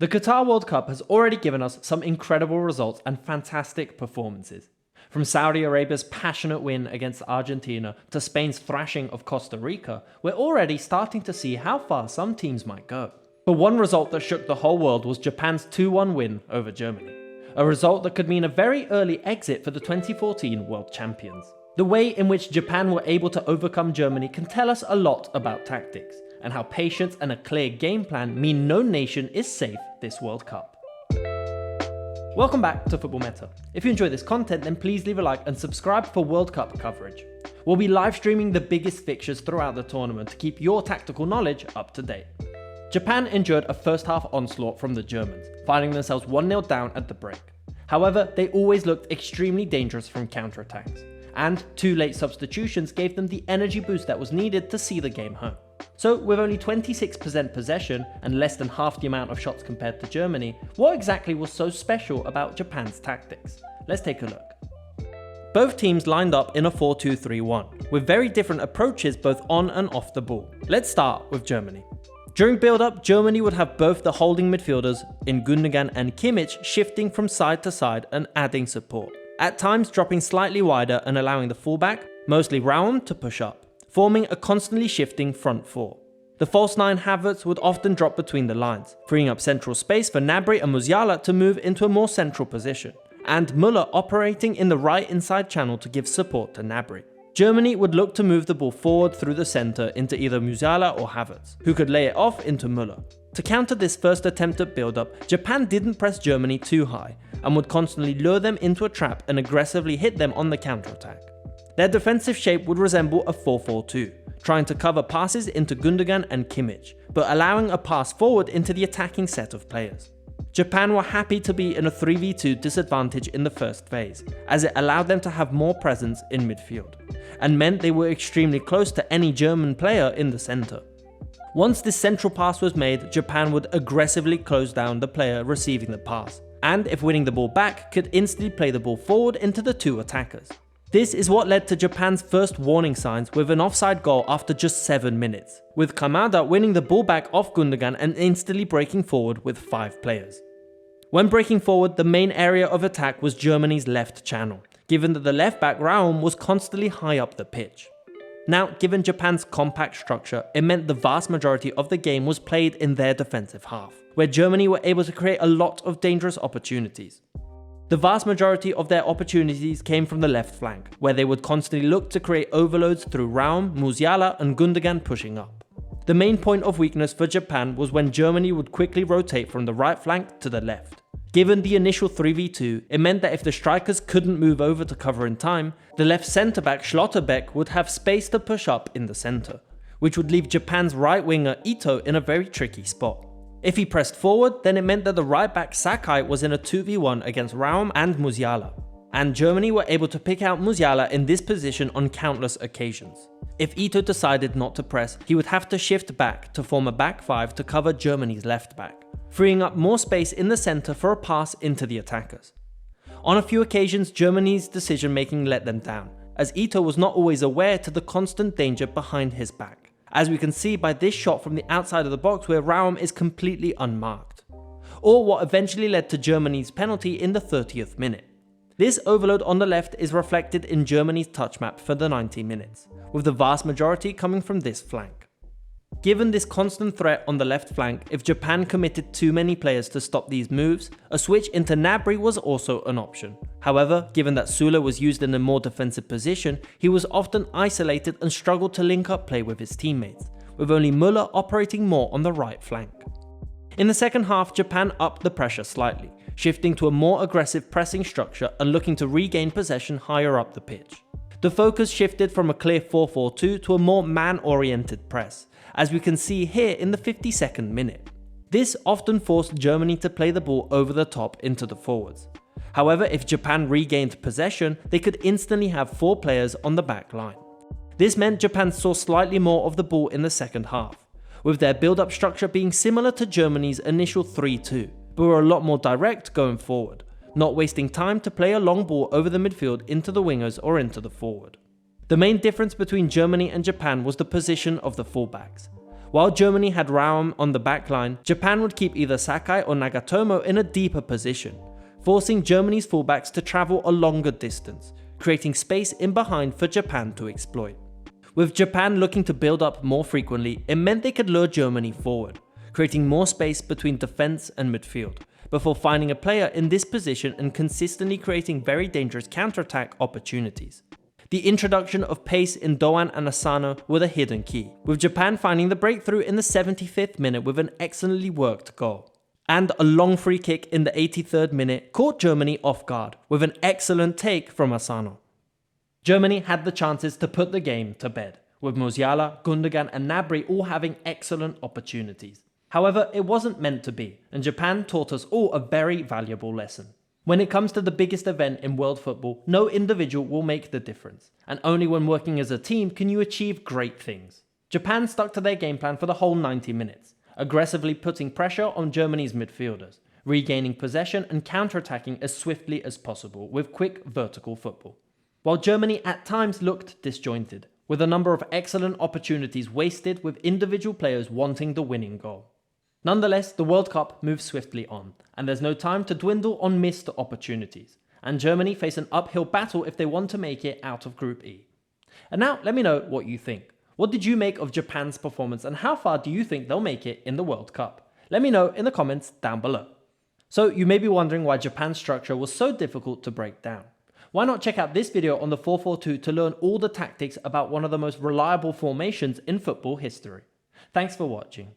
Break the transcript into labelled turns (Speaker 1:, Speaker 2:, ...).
Speaker 1: The Qatar World Cup has already given us some incredible results and fantastic performances. From Saudi Arabia's passionate win against Argentina to Spain's thrashing of Costa Rica, we're already starting to see how far some teams might go. But one result that shook the whole world was Japan's 2-1 win over Germany. A result that could mean a very early exit for the 2014 World Champions. The way in which Japan were able to overcome Germany can tell us a lot about tactics, and how patience and a clear game plan mean no nation is safe this World Cup. Welcome back to Football Meta. If you enjoy this content, then please leave a like and subscribe for World Cup coverage. We'll be live streaming the biggest fixtures throughout the tournament to keep your tactical knowledge up to date. Japan endured a first half onslaught from the Germans, finding themselves 1-0 down at the break. However, they always looked extremely dangerous from counterattacks, and 2 late substitutions gave them the energy boost that was needed to see the game home. So with only 26% possession and less than half the amount of shots compared to Germany, what exactly was so special about Japan's tactics? Let's take a look. Both teams lined up in a 4-2-3-1, with very different approaches both on and off the ball. Let's start with Germany. During build-up, Germany would have both the holding midfielders in Gundogan and Kimmich shifting from side to side and adding support, at times dropping slightly wider and allowing the fullback, mostly Raum, to push up, forming a constantly shifting front four. The false 9 Havertz would often drop between the lines, freeing up central space for Gnabry and Musiala to move into a more central position, and Müller operating in the right inside channel to give support to Gnabry. Germany would look to move the ball forward through the centre into either Musiala or Havertz, who could lay it off into Müller. To counter this first attempt at build-up, Japan didn't press Germany too high, and would constantly lure them into a trap and aggressively hit them on the counter-attack. Their defensive shape would resemble a 4-4-2, trying to cover passes into Gundogan and Kimmich, but allowing a pass forward into the attacking set of players. Japan were happy to be in a 3v2 disadvantage in the first phase, as it allowed them to have more presence in midfield, and meant they were extremely close to any German player in the centre. Once this central pass was made, Japan would aggressively close down the player receiving the pass, and if winning the ball back, could instantly play the ball forward into the 2 attackers. This is what led to Japan's first warning signs with an offside goal after just 7 minutes, with Kamada winning the ball back off Gundogan and instantly breaking forward with 5 players. When breaking forward, the main area of attack was Germany's left channel, given that the left back Raum was constantly high up the pitch. Now, given Japan's compact structure, it meant the vast majority of the game was played in their defensive half, where Germany were able to create a lot of dangerous opportunities. The vast majority of their opportunities came from the left flank, where they would constantly look to create overloads through Raum, Musiala and Gundogan pushing up. The main point of weakness for Japan was when Germany would quickly rotate from the right flank to the left. Given the initial 3v2, it meant that if the strikers couldn't move over to cover in time, the left centre-back Schlotterbeck would have space to push up in the centre, which would leave Japan's right winger Ito in a very tricky spot. If he pressed forward, then it meant that the right back Sakai was in a 2v1 against Raum and Musiala, and Germany were able to pick out Musiala in this position on countless occasions. If Ito decided not to press, he would have to shift back to form a back 5 to cover Germany's left back, freeing up more space in the centre for a pass into the attackers. On a few occasions, Germany's decision making let them down, as Ito was not always aware to the constant danger behind his back, as we can see by this shot from the outside of the box where Raum is completely unmarked, or what eventually led to Germany's penalty in the 30th minute. This overload on the left is reflected in Germany's touch map for the 90 minutes, with the vast majority coming from this flank. Given this constant threat on the left flank, if Japan committed too many players to stop these moves, a switch into Gnabry was also an option. However, given that Süle was used in a more defensive position, he was often isolated and struggled to link up play with his teammates, with only Müller operating more on the right flank. In the second half, Japan upped the pressure slightly, shifting to a more aggressive pressing structure and looking to regain possession higher up the pitch. The focus shifted from a clear 4-4-2 to a more man-oriented press, as we can see here in the 52nd minute. This often forced Germany to play the ball over the top into the forwards. However, if Japan regained possession, they could instantly have 4 players on the back line. This meant Japan saw slightly more of the ball in the second half, with their build-up structure being similar to Germany's initial 3-2, but were a lot more direct going forward, not wasting time to play a long ball over the midfield into the wingers or into the forward. The main difference between Germany and Japan was the position of the fullbacks, While Germany had Raum on the backline, Japan would keep either Sakai or Nagatomo in a deeper position, forcing Germany's fullbacks to travel a longer distance, creating space in behind for Japan to exploit. With Japan looking to build up more frequently, it meant they could lure Germany forward, creating more space between defense and midfield, before finding a player in this position and consistently creating very dangerous counterattack opportunities. The introduction of pace in Doan and Asano were the hidden key, with Japan finding the breakthrough in the 75th minute with an excellently worked goal. And a long free kick in the 83rd minute caught Germany off guard, with an excellent take from Asano. Germany had the chances to put the game to bed, with Musiala, Gundogan and Gnabry all having excellent opportunities. However, it wasn't meant to be, and Japan taught us all a very valuable lesson. When it comes to the biggest event in world football, no individual will make the difference, and only when working as a team can you achieve great things. Japan stuck to their game plan for the whole 90 minutes, aggressively putting pressure on Germany's midfielders, regaining possession and counter-attacking as swiftly as possible with quick vertical football. While Germany at times looked disjointed, with a number of excellent opportunities wasted with individual players wanting the winning goal. Nonetheless, the World Cup moves swiftly on, and there's no time to dwindle on missed opportunities, and Germany face an uphill battle if they want to make it out of Group E. And now, let me know what you think. What did you make of Japan's performance, and how far do you think they'll make it in the World Cup? Let me know in the comments down below. So, you may be wondering why Japan's structure was so difficult to break down. Why not check out this video on the 4-4-2 to learn all the tactics about one of the most reliable formations in football history. Thanks for watching.